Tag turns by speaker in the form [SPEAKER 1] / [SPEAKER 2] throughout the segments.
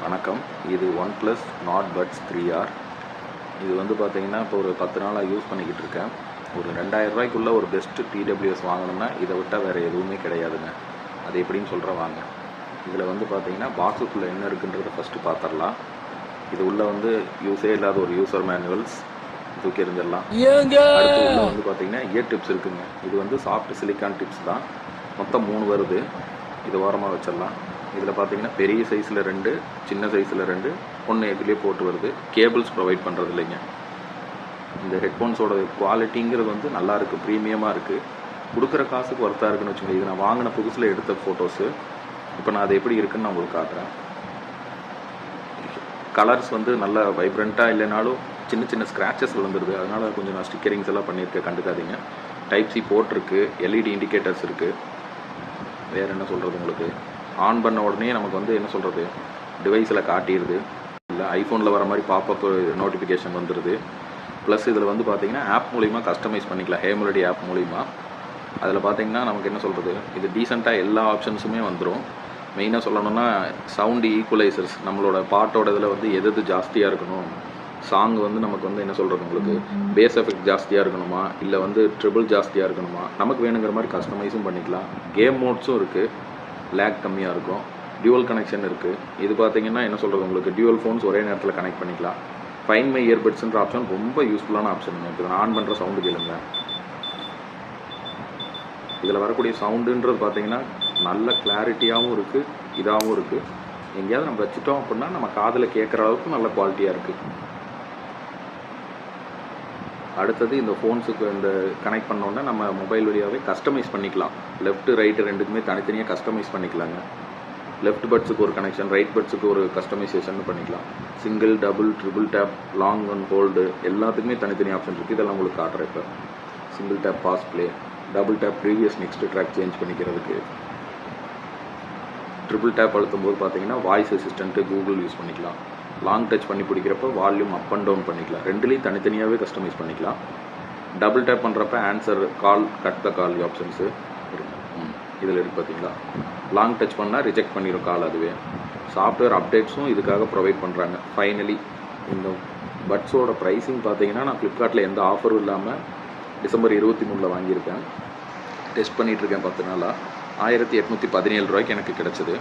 [SPEAKER 1] வணக்கம். இது OnePlus Nord Buds 3R. இது வந்து பார்த்தீங்கன்னா இப்போ ஒரு 10 நாளாக யூஸ் பண்ணிக்கிட்டு இருக்கேன். ஒரு 2000 ரூபாய்க்குள்ள ஒரு பெஸ்ட்டு TWS வாங்கணும்னா இதை விட்டால் வேறு எதுவுமே கிடையாதுங்க. அது எப்படின்னு சொல்கிறேன் வாங்க. இதில் வந்து பார்த்தீங்கன்னா பாக்ஸுக்குள்ளே என்ன இருக்குன்றதை ஃபஸ்ட்டு பார்த்துடலாம். இது உள்ளே வந்து யூஸே இல்லாத ஒரு யூசர் மேனுவல்ஸ் தூக்கி இருந்துடலாம். அடுத்து உள்ளே வந்து பார்த்தீங்கன்னா இயர் டிப்ஸ் இருக்குங்க. இது வந்து சாஃப்ட் சிலிக்கான் டிப்ஸ் தான். மொத்தம் 3 வருது. இது ஓரமாக வச்சிடலாம். இதில் பார்த்தீங்கன்னா பெரிய சைஸில் 2, சின்ன சைஸில் 2, ஒன்று எதுலேயே போட்டு வருது. கேபிள்ஸ் ப்ரொவைட் பண்ணுறது இல்லைங்க. இந்த ஹெட்ஃபோன்ஸோட குவாலிட்டிங்கிறது வந்து நல்லாயிருக்கு, ப்ரீமியமாக இருக்குது. கொடுக்குற காசுக்கு ஒர்த்தாக இருக்குன்னு வச்சுக்கோங்க. இது நான் வாங்கின புதுசில் எடுத்த ஃபோட்டோஸு. இப்போ நான் அது எப்படி இருக்குன்னு நான் உங்களுக்கு காட்டுறேன். கலர்ஸ் வந்து நல்லா வைப்ரண்ட்டாக இல்லைனாலும் சின்ன சின்ன ஸ்க்ராச்சஸ் விழுந்துருது. அதனால் கொஞ்சம் நான் ஸ்டிக்கரிங்ஸ் எல்லாம் பண்ணியிருக்கேன், கண்டுக்காதீங்க. டைப்-C போர்ட் இருக்குது, LED இண்டிகேட்டர்ஸ் இருக்குது. வேறு என்ன சொல்கிறது, உங்களுக்கு ஆன் பண்ண உடனே நமக்கு வந்து என்ன சொல்கிறது, டிவைஸில் காட்டிடுது. இல்லை ஐஃபோனில் வர மாதிரி பாப்பப் நோட்டிஃபிகேஷன் வந்துடுது. ப்ளஸ் இதில் வந்து பார்த்திங்கன்னா ஆப் மூலிமா கஸ்டமைஸ் பண்ணிக்கலாம். ஹேமெலடி ஆப் மூலிமா. அதில் பார்த்திங்கன்னா நமக்கு என்ன சொல்கிறது, இது டீசெண்டாக எல்லா ஆப்ஷன்ஸுமே வந்துடும். மெயினாக சொல்லணும்னா சவுண்டு ஈக்குவலைசர்ஸ், நம்மளோட பாட்டோட இதில் வந்து எது ஜாஸ்தியாக இருக்கணும், சாங் வந்து நமக்கு வந்து என்ன சொல்கிறது, உங்களுக்கு பேஸ் எஃபெக்ட் ஜாஸ்தியாக இருக்கணுமா, இல்லை வந்து ட்ரிபிள் ஜாஸ்தியாக இருக்கணுமா, நமக்கு வேணுங்கிற மாதிரி கஸ்டமைஸும் பண்ணிக்கலாம். கேம் மோட்ஸும் இருக்குது, லேக் கம்மியாக இருக்கும். டியூவல் கனெக்ஷன் இருக்குது. இது பார்த்தீங்கன்னா என்ன சொல்கிறது, உங்களுக்கு டியூவல் ஃபோன்ஸ் ஒரே நேரத்தில் கனெக்ட் பண்ணிக்கலாம். ஃபைன் மை இயர்பட்ஸ்ன்ற ஆப்ஷன் ரொம்ப யூஸ்ஃபுல்லான ஆப்ஷன். இப்போ நான் ஆன் பண்ணுற சவுண்டு கேளுங்க. இதில் வரக்கூடிய சவுண்டுன்றது பார்த்தீங்கன்னா நல்ல கிளாரிட்டியாகவும் இருக்குது, இதாகவும் இருக்குது. எங்கேயாவது நம்ம வச்சுட்டோம் அப்படின்னா நம்ம காதில் கேட்குற அளவுக்கு நல்ல குவாலிட்டியாக இருக்குது. அடுத்தது இந்த ஃபோன்ஸுக்கு இந்த கனெக்ட் பண்ணோன்னா நம்ம மொபைல் வழியாகவே கஸ்டமைஸ் பண்ணிக்கலாம். லெஃப்ட்டு ரைட்டு ரெண்டுக்குமே தனித்தனியாக கஸ்டமைஸ் பண்ணிக்கலாங்க. லெஃப்ட் பட்ஸுக்கு ஒரு கனெக்ஷன், ரைட் பட்ஸுக்கு ஒரு கஸ்டமைசேஷன் பண்ணிக்கலாம். Single, double, triple tap, long and hold எல்லாத்துக்குமே தனித்தனி ஆப்ஷன் இருக்குது. இதெல்லாம் உங்களுக்கு காட்டுறேன். இப்போ single tap pause play, double tap previous next track change பண்ணிக்கிறதுக்கு, ட்ரிபிள் டேப் அழுத்தும் போது பார்த்தீங்கன்னா வாய்ஸ் அசிஸ்டண்ட்டு கூகுள் யூஸ் பண்ணிக்கலாம். லாங் டச் பண்ணி பிடிக்கிறப்ப வால்யூம் அப் அண்ட் டவுன் பண்ணிக்கலாம். ரெண்டுலேயும் தனித்தனியாகவே கஸ்டமைஸ் பண்ணிக்கலாம். டபுள் டேப் பண்ணுறப்ப answer, call, cut the call options இருக்கு. இதில் இருக்குது பார்த்தீங்களா. லாங் டச் பண்ணால் ரிஜெக்ட் பண்ணிடும் கால். அதுவே சாஃப்ட்வேர் அப்டேட்ஸும் இதுக்காக ப்ரொவைட் பண்ணுறாங்க. ஃபைனலி இந்த பட்ஸோட ப்ரைஸிங் பார்த்தீங்கன்னா நான் ஃப்ளிப்கார்ட்டில் எந்த ஆஃபரும் இல்லாமல் டிசம்பர் 23 வாங்கியிருக்கேன். டெஸ்ட் பண்ணிகிட்ருக்கேன் 10 நாளாக. 1817 ரூபாய்க்கு எனக்கு கிடச்சிது.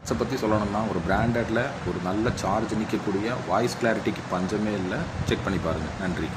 [SPEAKER 1] பட்ஸை பற்றி சொல்லணும்னா ஒரு பிராண்டடில் ஒரு நல்ல சார்ஜ் நிற்கக்கூடிய வாய்ஸ் கிளாரிட்டிக்கு பஞ்சமே இல்லை. செக் பண்ணி பாருங்கள். நன்றி.